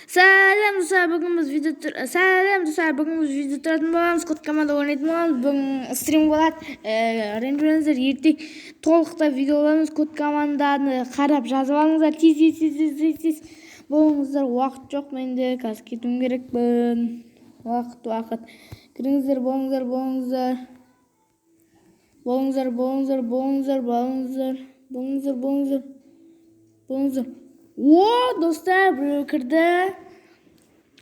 Салам достар, бүгін біз видео тұратын боламыз. Код команда ойнайтын боламыз. Бүгін стрим болады. Ренжімеңіздер, ертең толықта видео аламыз. Код команданы қарап жазып алыңыздар. Тез болыңыздар. Уақыт жоқ менде, қазір кетуім керекпін. Уақыт. Кіріңіздер, болыңыздар. О, достар, біреу кірді.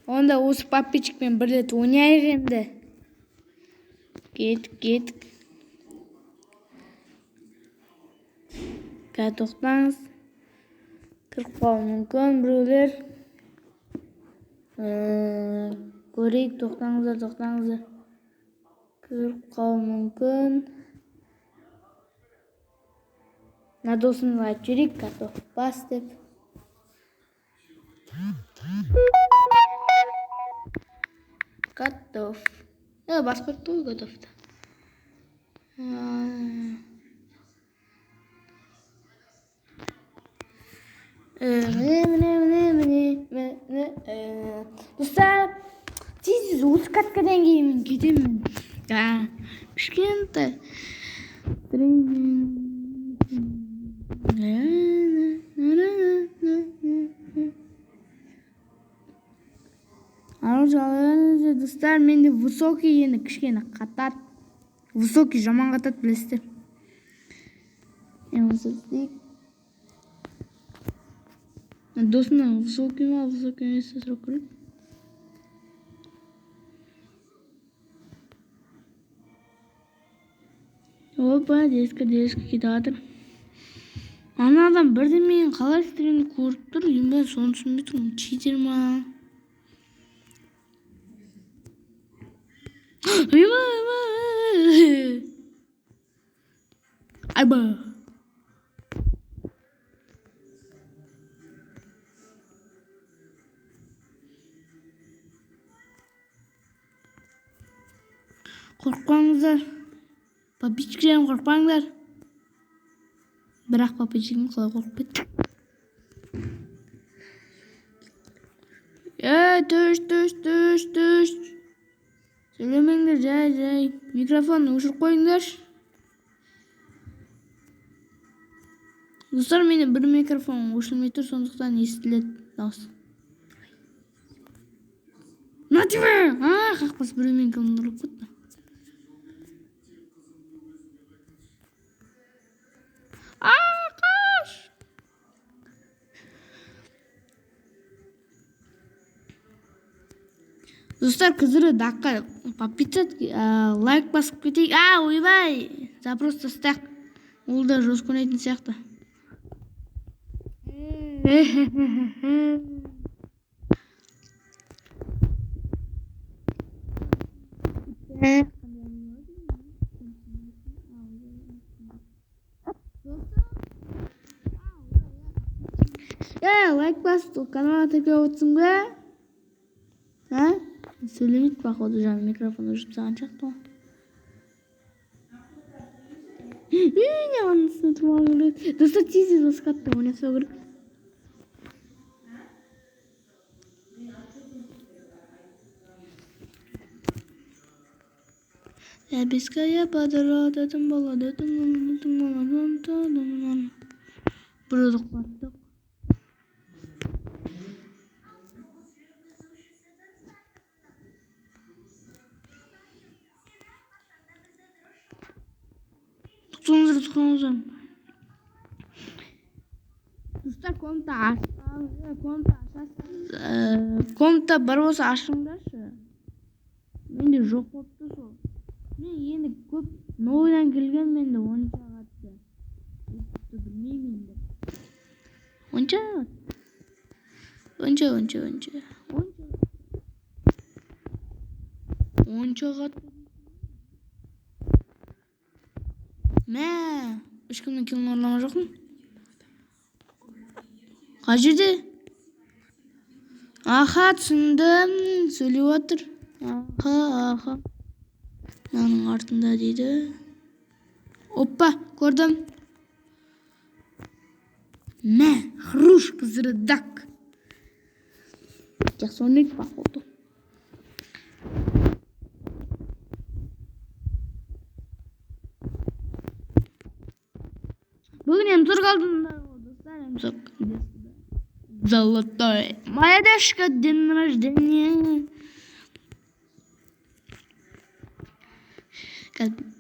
Онда осы подписчикпен бір рет ойнайық енді. Кеттік. Қазір тоқтаңыз. Кіріп қалуы мүмкін біреулер. Көрейік, тоқтаңыздар. Кіріп қалуы мүмкін. На досымды айтып жіберейік, готов бас деп. Готов. Басып қойыпты ғой готовты. Достар, тез осы каткадан кейін мен кетемін. Кішкентай. Жалғыз достар, менде высокий енді кішкене қатат. Высокий жаман қатат, білесіздер. Досымнан высокий емес сұрақ көрейік. Опа, дескі кетіп жатыр. Ана адам бірдемені қалай стримді көріп тұр, мен соны түсінбей тұрмын. Читер ма? Айба. Қорқпаңыздар. Папичкілерім қорқпаңыздар. Бірақ папичкілерім қалай қорқпайды. Төш. Сөйлемеңдер, жай. Микрофонды өшіріп қойыңдар. Достар, менде бір микрофон өшірмей тұр, сондықтан естіледі дауыс. На тебе! Қақпас біреумен кіліндіріп кетті. Қаш! Достар, кізірі даққа подписать, лайк басып кетейік. Ойбай! Запрос тастақ. Ол да жоз көрінетін сияқты. Лайк басып, каналға тіркеліп отырсың ба? Сөйлемейді, походу, жаңа микрофон өшіп саған шақты ғой. Не анысына тұрмағым көреді. Достар, тез осы қатты ойнаса көрік. Беская подыра, дәтім бала, Бұрыдық баттық. Тұқтыңыздар. Достар, комната бар болса ашыңдаршы. Менде жоқ болыпты сол. Мен енді көп новыйдан келген, менде 10 қатты. Білмеймін енді. 10 қатты. Ешкімнің келін орлама жоқпын. Қай жерде? Түсіндім. Сөйлеп отыр. Мынаның артында дейді. Оппа, көрдім. Хрушка зырдак. Жақсы ойнайды походу. Бүгін емсор қалдыңдар ғой достар, емсор. Золотой. Моя дашка, день рождения.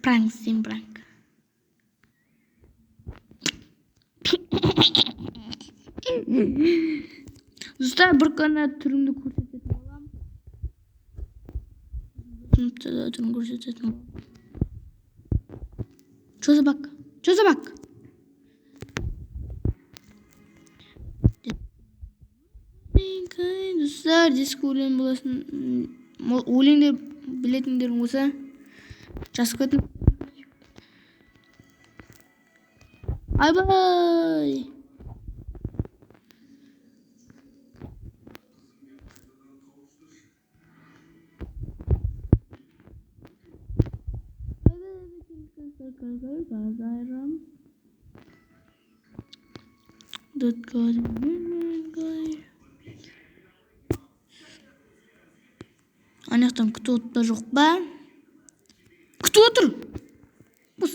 Пранк, сим пранк. Достар, бір қана түрімді көрсететін болам. Түрін көрсететін болам. Чо собака? Чо собака? Достар, дискі өлең боласын. Өлеңдер білетіндерің болса, жазып кетің. Ай-бай! Анаяқтан күтіп отыр жоқ па? Күтіп отыр! Бұс!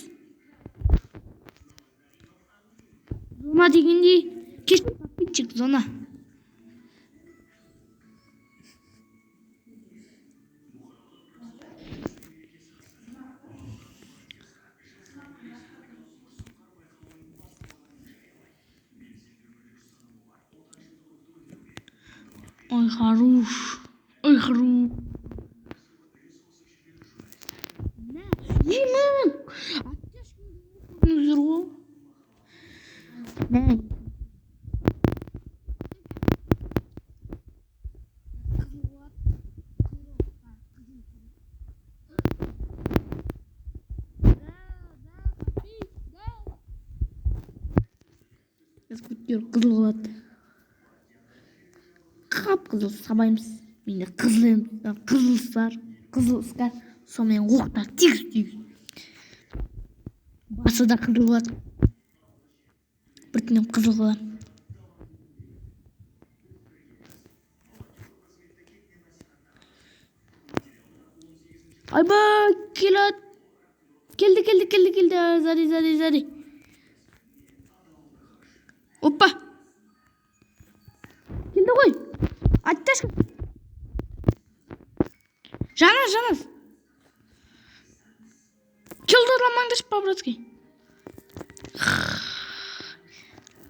Зона дегендей, кешті подписчик зона. Ой, хорош. Ой, хорош. Жемін! Аптешкін ғой. Не? Скутер қызыл болады. Қап-қызыл сабаймыз. Менде қызыл сар, сонымен оқтар тегіс. Басы да қызыл болады. Біртінен қызыл болады. Айбай, келеді. Келді. Зари. Опа. Келді ғой. Атташка. Жанас. Келдірламаңдаш, по-братски.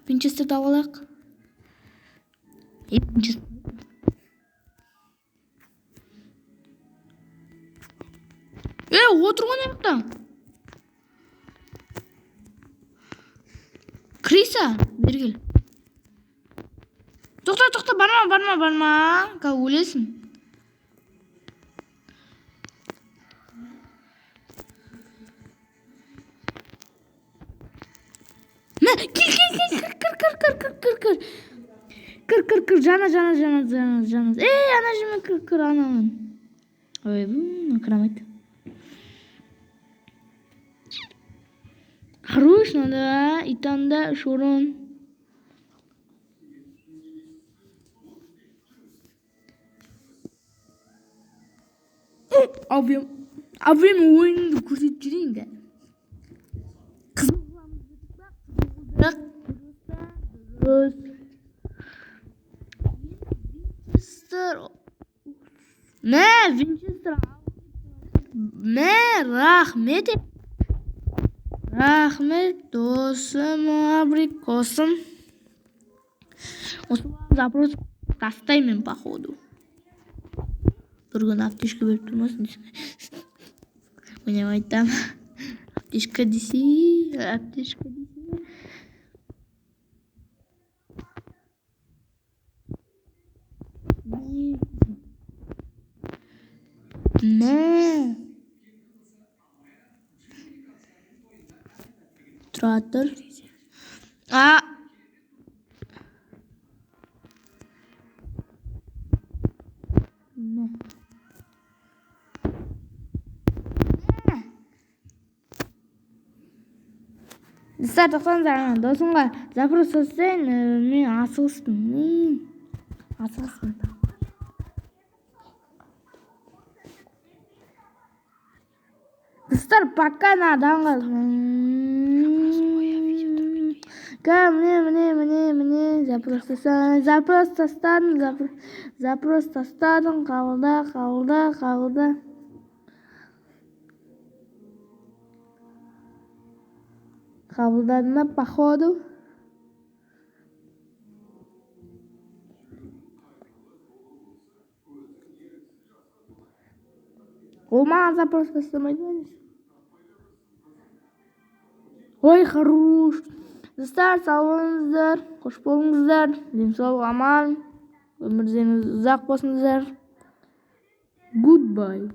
Винчестерді алалақ. Винчестер. Отыр ғой неқта. Криса, бергел. Тоқта, барма. Қа өлесің. Кір. Жана. Ана жеме кір, анамын. Ой, кірамайды. Хорош, надо, и танда шурон. Abim oyunu kursup жүрейін де. Винчестер. Рахмет, досым, абрикосым. Осы запрос тастаймын, походу. Бір күн аптешка беріп тұрмасын дейсің. Міне айтам. Аптешка десе. Не. Тұра тұр. Достар, тоқтаңыздар, досымға запрос жасайын, мен асығыспын. Dostlar пока надан қал. Міне запрос тастадым, қабылда. Қабылдадым походу. Ол маған запрос тастамайды ма? Ой, хорош. Достар, сау болыңыздар, қош болыңыздар, денсаулық аман, өмірдеріңіз ұзақ болсыңыздар. Goodbye.